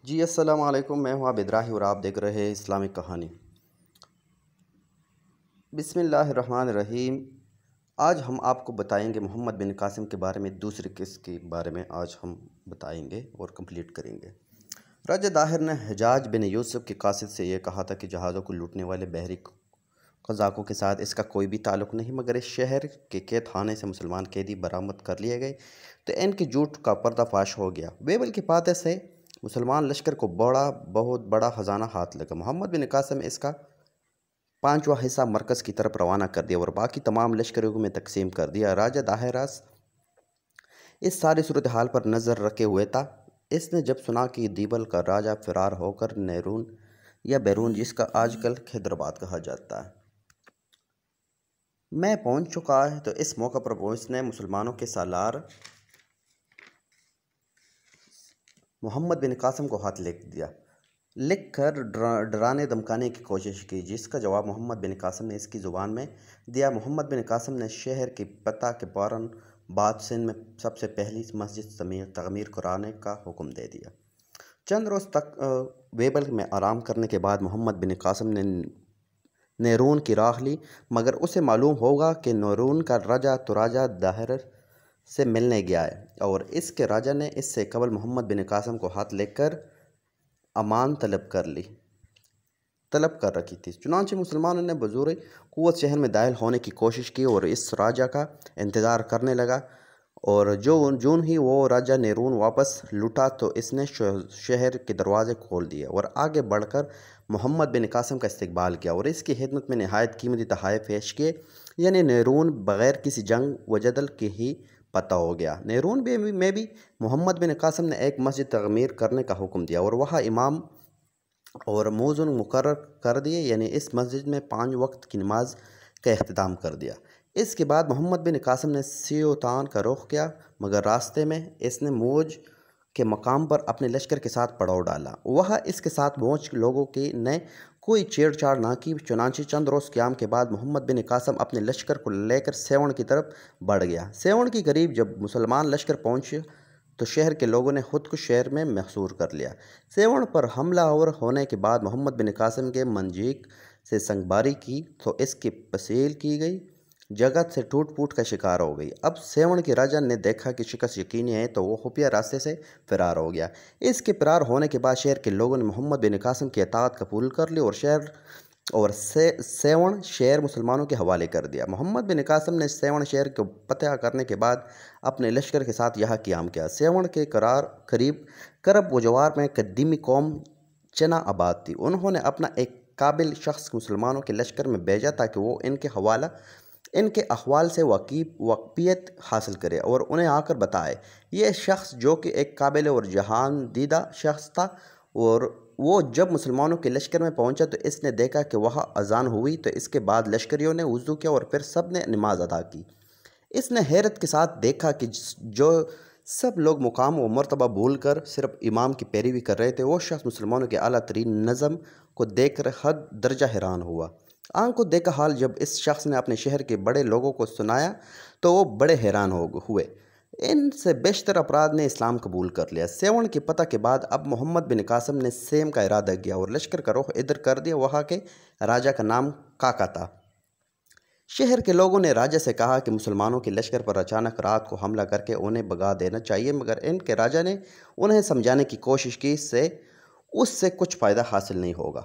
جی السلام علیکم، میں ہوں عابد راہی اور آپ دیکھ رہے ہیں اسلامک کہانی۔ بسم اللہ الرحمن الرحیم۔ آج ہم آپ کو بتائیں گے محمد بن قاسم کے بارے میں، دوسری قسط کے بارے میں آج ہم بتائیں گے اور کمپلیٹ کریں گے۔ راجہ داہر نے حجاج بن یوسف کے قاصد سے یہ کہا تھا کہ جہازوں کو لوٹنے والے بحری قزاقوں کے ساتھ اس کا کوئی بھی تعلق نہیں، مگر اس شہر کے قید خانے سے مسلمان قیدی برآمد کر لیے گئے تو ان کے جھوٹ کا پردہ فاش ہو گیا۔ بیبل کے فاتح سے مسلمان لشکر کو بہت بڑا خزانہ ہاتھ لگا۔ محمد بن قاسم نے اس کا 5واں حصہ مرکز کی طرف روانہ کر دیا اور باقی تمام لشکریوں میں تقسیم کر دیا۔ راجہ داہراس اس ساری صورتحال پر نظر رکھے ہوئے تھا۔ اس نے جب سنا کہ دیبل کا راجہ فرار ہو کر نیرون یا بیرون، جس کا آج کل حیدرآباد کہا جاتا ہے، میں پہنچ چکا ہے، تو اس موقع پر اس نے مسلمانوں کے سالار محمد بن قاسم کو خط لکھ کر ڈرانے دمکانے کی کوشش کی، جس کا جواب محمد بن قاسم نے اس کی زبان میں دیا۔ محمد بن قاسم نے شہر کے فتح کے فوراً بعد سندھ میں سب سے پہلی مسجد تعمیر کرانے کا حکم دے دیا۔ چند روز تک بیبل میں آرام کرنے کے بعد محمد بن قاسم نے نیرون کی راہ لی، مگر اسے معلوم ہوگا کہ نیرون کا راجہ تو راجہ داہر سے ملنے گیا ہے، اور اس کے راجہ نے اس سے قبل محمد بن قاسم کو خط لکھ کر امان طلب کر رکھی تھی۔ چنانچہ مسلمانوں نے بزور قوت شہر میں داخل ہونے کی کوشش کی اور اس راجہ کا انتظار کرنے لگا، اور جون ہی وہ راجہ نیرون واپس لوٹا تو اس نے شہر کے دروازے کھول دیے اور آگے بڑھ کر محمد بن قاسم کا استقبال کیا اور اس کی خدمت میں نہایت قیمتی تحائف پیش کیے، یعنی نیرون بغیر کسی جنگ و جدل کے ہی فتح ہو گیا۔ نیرون میں بھی محمد بن قاسم نے ایک مسجد تعمیر کرنے کا حکم دیا اور وہاں امام اور مؤذن مقرر کر دیے، یعنی اس مسجد میں 5 وقت کی نماز کا اہتمام کر دیا۔ اس کے بعد محمد بن قاسم نے سیوطان کا رخ کیا، مگر راستے میں اس نے موج کے مقام پر اپنے لشکر کے ساتھ پڑاؤ ڈالا۔ وہاں اس کے ساتھ موج لوگوں نے کوئی چھیڑ چھاڑ نہ کی۔ چنانچہ چند روز قیام کے بعد محمد بن قاسم اپنے لشکر کو لے کر سیون کی طرف بڑھ گیا۔ سیون کے قریب جب مسلمان لشکر پہنچے تو شہر کے لوگوں نے خود کو شہر میں محصور کر لیا۔ سیون پر حملہ آور ہونے کے بعد محمد بن قاسم کے منجیق سے سنگباری کی تو اس کی پسیل کی گئی جگہ سے ٹوٹ پھوٹ کا شکار ہو گئی۔ اب سیون کے راجہ نے دیکھا کہ شکست یقینی ہے تو وہ خفیہ راستے سے فرار ہو گیا۔ اس کے فرار ہونے کے بعد شہر کے لوگوں نے محمد بن قاسم کی اطاعت قبول کر لی اور سیون شہر مسلمانوں کے حوالے کر دیا۔ محمد بن قاسم نے سیون شہر کو فتح کرنے کے بعد اپنے لشکر کے ساتھ یہاں قیام کیا۔ سیون کے قریب کرب و جوار میں قدیمی قوم چنا آباد تھی۔ انہوں نے اپنا ایک قابل شخص مسلمانوں کے لشکر میں بھیجا تاکہ وہ ان کے احوال سے واقفیت حاصل کرے اور انہیں آ کر بتائے۔ یہ شخص جو کہ ایک قابل اور جہان دیدہ شخص تھا، اور وہ جب مسلمانوں کے لشکر میں پہنچا تو اس نے دیکھا کہ وہاں اذان ہوئی، تو اس کے بعد لشکریوں نے وضو کیا اور پھر سب نے نماز ادا کی۔ اس نے حیرت کے ساتھ دیکھا کہ جو سب لوگ مقام و مرتبہ بھول کر صرف امام کی پیروی کر رہے تھے، وہ شخص مسلمانوں کے اعلیٰ ترین نظم کو دیکھ کر حد درجہ حیران ہوا۔ آنکھ کو دیکھا حال جب اس شخص نے اپنے شہر کے بڑے لوگوں کو سنایا تو وہ بڑے حیران ہوئے۔ ان سے بیشتر افراد نے اسلام قبول کر لیا۔ سیون کے فتح کے بعد اب محمد بن قاسم نے سیم کا ارادہ کیا اور لشکر کا رخ ادھر کر دیا۔ وہاں کے راجہ کا نام کاکا تھا۔ شہر کے لوگوں نے راجہ سے کہا کہ مسلمانوں کے لشکر پر اچانک رات کو حملہ کر کے انہیں بھگا دینا چاہیے، مگر ان کے راجہ نے انہیں سمجھانے کی کوشش کی اس سے کچھ فائدہ حاصل نہیں ہوگا،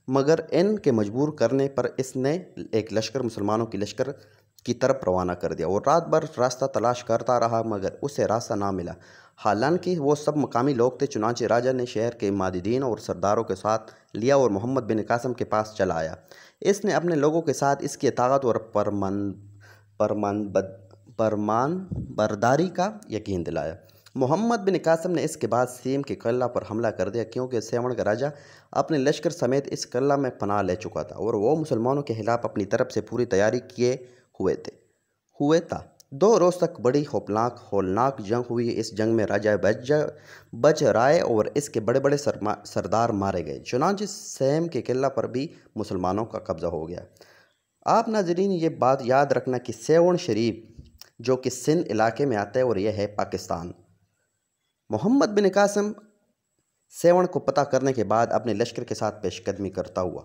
مگر ان کے مجبور کرنے پر اس نے ایک لشکر مسلمانوں کی لشکر کی طرف روانہ کر دیا اور رات بھر راستہ تلاش کرتا رہا، مگر اسے راستہ نہ ملا، حالانکہ وہ سب مقامی لوگ تھے۔ چنانچہ راجہ نے شہر کے ماددین اور سرداروں کے ساتھ لیا اور محمد بن قاسم کے پاس چلا آیا۔ اس نے اپنے لوگوں کے ساتھ اس کی اطاعت اور فرمان برداری کا یقین دلایا۔ محمد بن قاسم نے اس کے بعد سیم کے قلعہ پر حملہ کر دیا، کیونکہ سیون کا راجہ اپنے لشکر سمیت اس قلعہ میں پناہ لے چکا تھا اور وہ مسلمانوں کے خلاف اپنی طرف سے پوری تیاری کیے ہوئے تھا۔ 2 روز تک بڑی ہولناک جنگ ہوئی۔ اس جنگ میں راجہ بچ رائے اور اس کے بڑے بڑے سردار مارے گئے۔ چنانچہ سیم کے قلعہ پر بھی مسلمانوں کا قبضہ ہو گیا۔ آپ ناظرین یہ بات یاد رکھنا کہ سیون شریف جو کہ سندھ علاقے میں آتا ہے اور یہ ہے پاکستان۔ محمد بن قاسم सेवण को पता करने के बाद अपने लश्कर के साथ पेशकदमी करता हुआ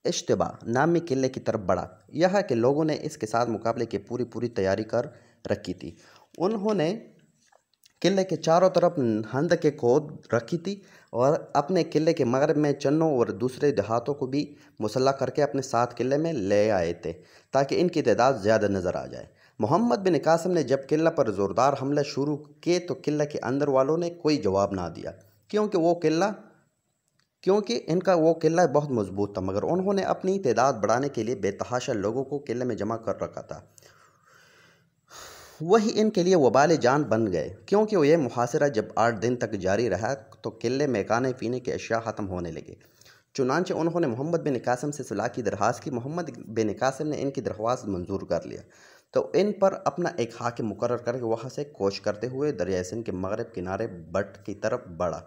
इश्तबा नामी किले की तरफ बढ़ा। यहाँ के लोगों ने इसके साथ मुकाबले की पूरी तैयारी कर रखी थी। उन्होंने किले के चारों तरफ हंदकें खोद रखी थी और अपने किले के मगरब में चन्नों और दूसरे देहातों को भी मुसल्लह करके अपने साथ किले में ले आए थे ताकि इनकी तादाद ज़्यादा नज़र आ जाए। मोहम्मद बिन कासिम ने जब किला पर ज़ोरदार हमले शुरू किए तो किले के अंदर वालों ने कोई जवाब ना दिया, क्योंकि इनका वो किला बहुत मजबूत था, मगर उन्होंने अपनी तादाद बढ़ाने के लिए बेतहाशा लोगों को किले में जमा कर रखा था। वही इनके लिए वबाल जान बन गए, क्योंकि ये मुहासरा जब 8 दिन तक जारी रहा तो किले में खाने पीने के अशिया ख़त्म होने लगे। चुनांचे उन्होंने मोहम्मद बिन कासिम से सुलह की दरख्वास्त की। मोहम्मद बिन कासिम ने इनकी दरख्वास्त मंजूर कर लिया तो इन पर अपना एक हाकिम मुकर्रर करके वहाँ से कोश करते हुए दरिया सिंध के मगरब किनारे बट की तरफ बढ़ा।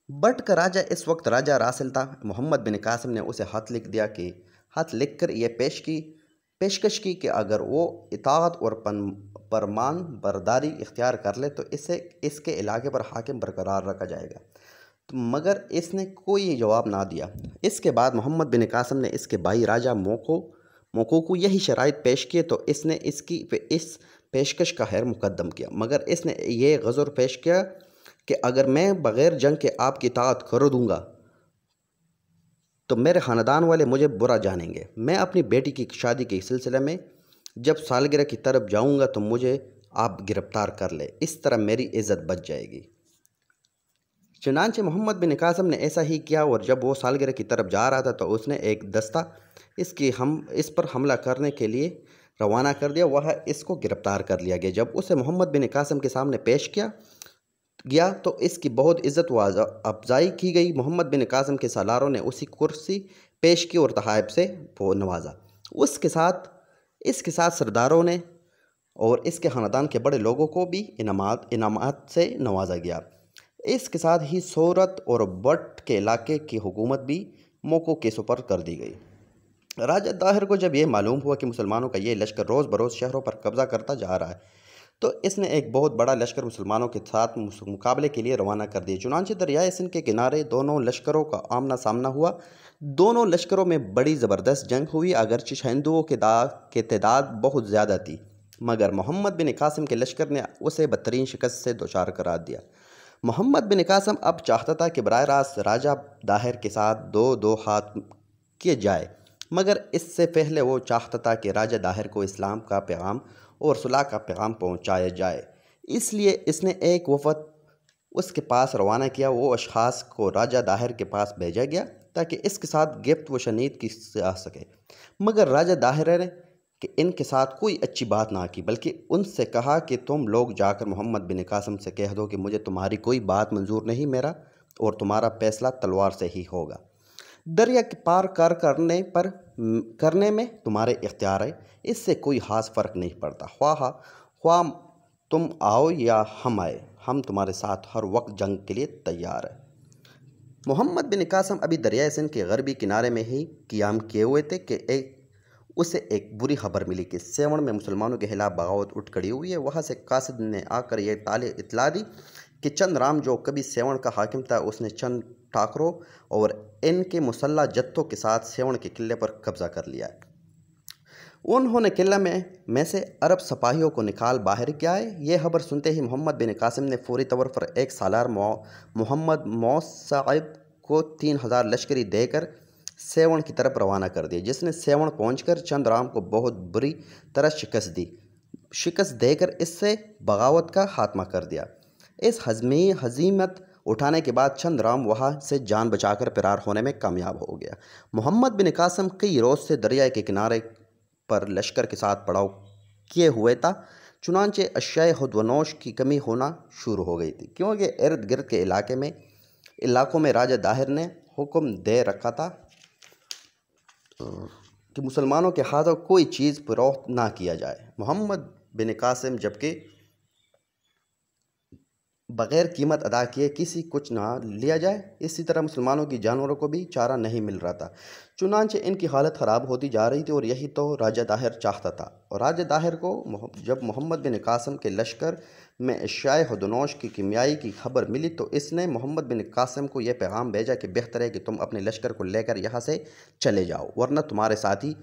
बट का राजा इस वक्त राजा रासिल था। मोहम्मद बिन कासिम ने उसे खत लिख कर ये पेशकश की कि अगर वो इताअत और परमान बरदारी इख्तियार कर ले तो इसके इलाके पर हाकिम बरकरार रखा जाएगा, मगर इसने कोई जवाब ना दिया। इसके बाद मोहम्मद बिन कासिम ने इसके भाई राजा मोको को यही शराइत पेश किए तो इसने इस पेशकश का खैर मुकद्दम किया, मगर इसने ये गज़र पेश किया कि अगर मैं बग़ैर जंग के आपकी इताअत कर दूँगा तो मेरे ख़ानदान वाले मुझे बुरा जानेंगे। मैं अपनी बेटी की शादी के सिलसिले में जब सालगिरह की तरफ जाऊंगा तो मुझे आप गिरफ्तार कर ले, इस तरह मेरी इज़्ज़त बच जाएगी। चुनांचे मोहम्मद बिन कासिम ने ऐसा ही किया और जब वो सालगिरह की तरफ जा रहा था तो उसने एक दस्ता इस पर हमला करने के लिए रवाना कर दिया। वह इसको गिरफ्तार कर लिया गया। जब उसे मोहम्मद बिन कासिम के सामने पेश किया गया तो इसकी बहुत इज़्ज़त व अफजाई की गई। मोहम्मद बिन कासिम के सालारों ने उसी कुर्सी पेश की और तहाइफ से वो नवाजा। इसके साथ सरदारों ने और इसके ख़ानदान के बड़े लोगों को भी इनामात से नवाजा गया। इसके साथ ही सोरत और बट के इलाके की हुकूमत भी मोको के सुपर कर दी गई। राजा दाहिर को जब ये मालूम हुआ कि मुसलमानों का ये लश्कर रोज़ बरोज़ शहरों पर कब्ज़ा करता जा रहा है तो इसने एक बहुत बड़ा लश्कर मुसलमानों के साथ मुकाबले के लिए रवाना कर दिया। चुनांचे दरियाए सिंध के किनारे दोनों लश्करों का आमना सामना हुआ। दोनों लश्करों में बड़ी ज़बरदस्त जंग हुई। अगरचे हिंदुओं के तादाद बहुत ज़्यादा थी, मगर मोहम्मद बिन कासिम के लश्कर ने उसे बदतरीन शिकस्त से दोचार करार दिया। मोहम्मद बिन कासिम अब चाहता था कि बराह रास्त राजा दाहिर के साथ दो हाथ किए जाए, मगर इससे पहले वो चाहता था कि राजा दाहिर को इस्लाम का पैगाम और सुलह का पैगाम पहुंचाया जाए। इसलिए इसने एक वफद उसके पास रवाना किया। वो अशखास को राजा दाहिर के पास भेजा गया ताकि इसके साथ गिफ्त व शनीद की जा सके, मगर राजा दाहिर ने कि इनके साथ कोई अच्छी बात ना की, बल्कि उनसे कहा कि तुम लोग जाकर मोहम्मद बिन कासिम से कह दो कि मुझे तुम्हारी कोई बात मंजूर नहीं, मेरा और तुम्हारा फैसला तलवार से ही होगा। दरिया के पार करने में तुम्हारे इख्तियार है, इससे कोई ख़ास फ़र्क नहीं पड़ता। ख्वाह तुम आओ या हम आए, हम तुम्हारे साथ हर वक्त जंग के लिए तैयार है। मोहम्मद बिन कासिम अभी दरिया सिंध के गरबी किनारे में ही क़ियाम किए हुए थे कि उसे एक बुरी खबर मिली कि सेवण में मुसलमानों के खिलाफ बगावत उठ खड़ी हुई है। वहाँ से कासिद ने आकर यह इतला दी कि चंद राम जो कभी सेवण का हाकिम था उसने चंद ठाकरों और इनके मुसल्ला जत्थों के साथ सेवण के किले पर कब्जा कर लिया है। उन्होंने किला में से अरब सिपाहियों को निकाल बाहर किया है। यह खबर सुनते ही मोहम्मद बिन कासिम ने फौरी तौर पर एक सालार मोहम्मद मौसाइब को 3000 लश्करी देकर सेवण की तरफ रवाना कर दिया, जिसने सेवण पहुंचकर चंद राम को बहुत बुरी तरह शिकस्त देकर इससे बगावत का खात्मा कर दिया। इस हज़ीमत उठाने के बाद चंद राम वहाँ से जान बचाकर फरार होने में कामयाब हो गया। मोहम्मद बिन कासिम कई रोज़ से दरिया के किनारे पर लश्कर के साथ पड़ाव किए हुए था। चुनांचे अशियाए खुदवनोश की कमी होना शुरू हो गई थी, क्योंकि इर्द गिर्द के इलाकों में राजा दाहिर ने हुक्म दे रखा था कि मुसलमानों के हाथों कोई चीज़ फरोख्त ना किया जाए। मोहम्मद बिन कासिम जबकि बग़ैर कीमत अदा किए किसी कुछ ना लिया जाए। इसी तरह मुसलमानों की जानवरों को भी चारा नहीं मिल रहा था। चुनांचे इनकी हालत ख़राब होती जा रही थी और यही तो राजा दाहिर चाहता था। और राजा दाहिर को जब मोहम्मद बिन कासिम के लश्कर में अश्याए हदनोश की कीमियाई की खबर मिली तो इसने मोहम्मद बिन कासिम को यह पैगाम भेजा कि बेहतर है कि तुम अपने लश्कर को लेकर यहाँ से चले जाओ, वरना तुम्हारे साथी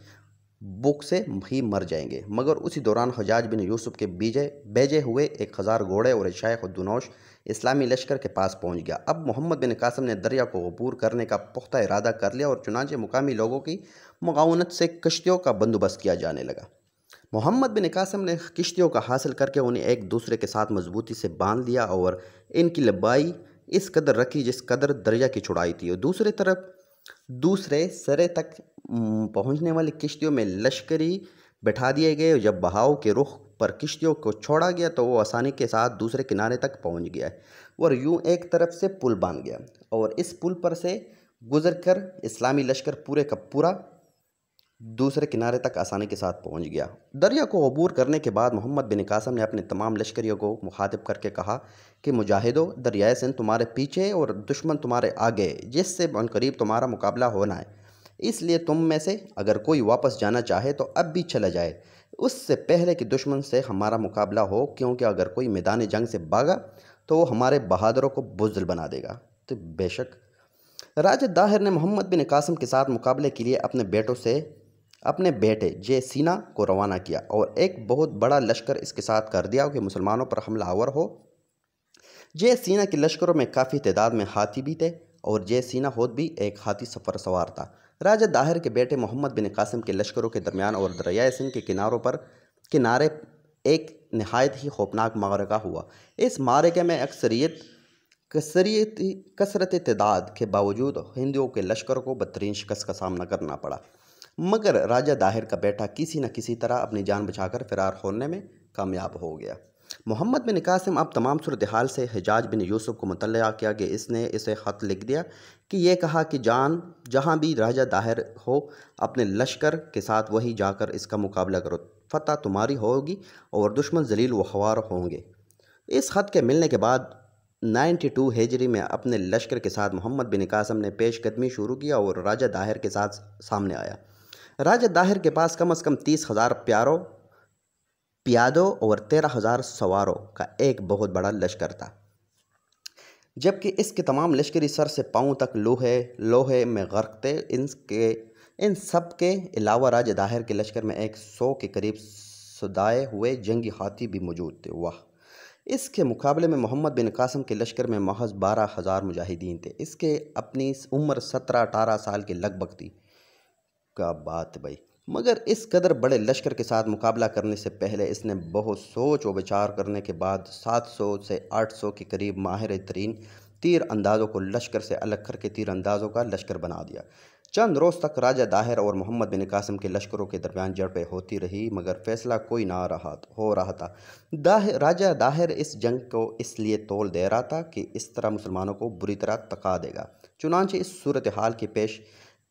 भूख से ही मर जाएंगे। मगर उसी दौरान हज्जाज बिन यूसुफ के भेजे हुए 1000 घोड़े और अश्याए हदनोश इस्लामी लश्कर के पास पहुंच गया। अब मोहम्मद बिन कासिम ने दरिया को अबूर करने का पुख्ता इरादा कर लिया और चुनांचे मुकामी लोगों की मुआवनत से कश्तियों का बंदोबस्त किया जाने लगा। मोहम्मद बिन कासिम ने किश्तियों का हासिल करके उन्हें एक दूसरे के साथ मजबूती से बांध लिया और इनकी लंबाई इस कदर रखी जिस कदर दरिया की चौड़ाई थी। और दूसरी तरफ दूसरे सिरे तक पहुंचने वाली किश्तियों में लश्करी बैठा दिए गए। जब बहाव के रुख पर किश्तियों को छोड़ा गया तो वो आसानी के साथ दूसरे किनारे तक पहुंच गया और यूं एक तरफ से पुल बन गया और इस पुल पर से गुजरकर इस्लामी लश्कर पूरे का पूरा दूसरे किनारे तक आसानी के साथ पहुंच गया। दरिया को अबूर करने के बाद मोहम्मद बिन कासिम ने अपने तमाम लश्करियों को मुखातिब करके कहा कि मुजाहिदों, दरियाए सिंध तुम्हारे पीछे और दुश्मन तुम्हारे आगे, जिससे अनकरीब तुम्हारा मुकाबला होना है। इसलिए तुम में से अगर कोई वापस जाना चाहे तो अब भी चला जाए, उससे पहले कि दुश्मन से हमारा मुकाबला हो, क्योंकि अगर कोई मैदान जंग से भागा तो वो हमारे बहादुरों को बुज़दिल बना देगा। तो बेशक राजा दाहिर ने मोहम्मद बिन कासिम के साथ मुकाबले के लिए अपने बेटे जे सीना को रवाना किया और एक बहुत बड़ा लश्कर इसके साथ कर दिया कि मुसलमानों पर हमलावर हो। जे सीना के लश्करों में काफ़ी तादाद में हाथी भी थे और जे सीना खुद भी एक हाथी सफ़र सवार था। राजा दाहिर के बेटे मोहम्मद बिन कासिम के लश्करों के दरमियान और दरियाए सिंध के किनारे एक नहायत ही खौफनाक मारका हुआ। इस मारके में कसरत तादाद के बावजूद हिंदुओं के लश्करों को बदतरीन शिकस्त का सामना करना पड़ा, मगर राजा दाहिर का बेटा किसी न किसी तरह अपनी जान बचाकर फरार होने में कामयाब हो गया। मोहम्मद बिन कासिम अब तमाम सूरत हाल से हज्जाज बिन यूसुफ को मुतल्ला किया कि इसने इसे ख़त लिख दिया कि ये कहा कि जहाँ भी राजा दाहिर हो अपने लश्कर के साथ वही जाकर इसका मुकाबला करो, फतह तुम्हारी होगी और दुश्मन जलील व ख्वार होंगे। इस ख़त के मिलने के बाद 92 हिजरी में अपने लश्कर के साथ मोहम्मद बिन कासिम ने पेशकदमी शुरू किया और राजा दाहिर के साथ सामने आया। राजा दाहिर के पास कम से कम 30,000 प्यादों और 13,000 सवारों का एक बहुत बड़ा लश्कर था, जबकि इसके तमाम लश्करी सर से पांव तक लोहे में गर्क थे। इन सब के अलावा राजा दाहिर के लश्कर में 100 के करीब सुदाए हुए जंगी हाथी भी मौजूद थे। वाह! इसके मुकाबले में मोहम्मद बिन कासिम के लश्कर में महज 12,000 मुजाहिदीन थे। इसके अपनी उम्र 17-18 साल के लगभग थी। क्या बात भाई! मगर इस कदर बड़े लश्कर के साथ मुकाबला करने से पहले इसने बहुत सोच व विचार करने के बाद 700 से 800 के करीब माहिर तरीन तीर अंदाज़ों को लश्कर से अलग करके तीर अंदाज़ों का लश्कर बना दिया। चंद रोज़ तक राजा दाहिर और मोहम्मद बिन कासिम के लश्करों के दरमियान जड़पें होती रही, मगर फैसला कोई ना हो रहा था। राजा दाहिर इस जंग को इसलिए तोल दे रहा था कि इस तरह मुसलमानों को बुरी तरह तका देगा। चुनांचे इस सूरत हाल के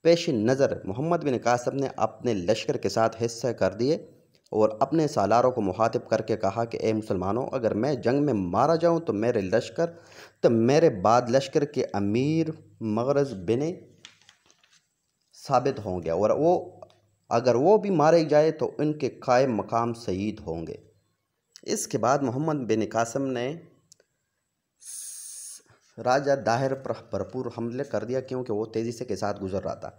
पेश नज़र मोहम्मद बिन कासिम ने अपने लश्कर के साथ हिस्से कर दिए और अपने सालारों को मुखातिब करके कहा कि ए मुसलमानों, अगर मैं जंग में मारा जाऊं तो मेरे बाद लश्कर के अमीर मगरज बिन साबित होंगे और अगर वो भी मारे जाए तो उनके कायम मकाम शहीद होंगे। इसके बाद मोहम्मद बिन कासिम ने राजा दाहिर पर भरपूर हमले कर दिया, क्योंकि वो तेज़ी से के साथ गुजर रहा था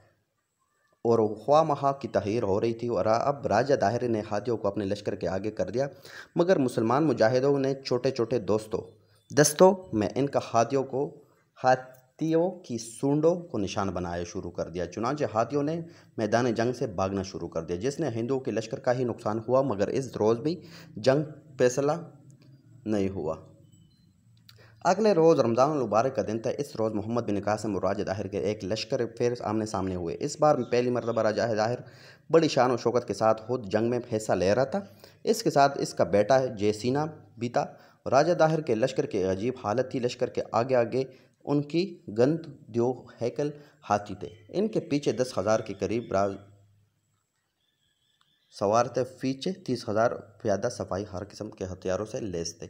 और ख्वाह की तहरीर हो रही थी। और अब राजा दाहिर ने हाथियों को अपने लश्कर के आगे कर दिया, मगर मुसलमान मुजाहिदों ने छोटे छोटे दस्तों में इनका हाथियों की सूंडों को निशान बनाया शुरू कर दिया। चुनांचे हाथियों ने मैदान जंग से भागना शुरू कर दिया, जिसने हिंदुओं के लश्कर का ही नुकसान हुआ, मगर इस रोज़ भी जंग फैसला नहीं हुआ। अगले रोज़ रमज़ान मुबारक का दिन था। इस रोज़ मोहम्मद बिन कासिम और राजा दाहिर के एक लश्कर फिर आमने सामने हुए। इस बार पहली मरतबा राजा दाहिर बड़ी शान और शौकत के साथ खुद जंग में हिस्सा ले रहा था। इसके साथ इसका बेटा जे सीना भी था। राजा दाहिर के लश्कर की अजीब हालत थी। लश्कर के आगे आगे उनकी गंदो हैकल हाथी थे, इनके पीछे 10,000 के करीब सवार थे, पीछे 30,000 प्यादा सफाई हर किस्म के हथियारों से लैस थे।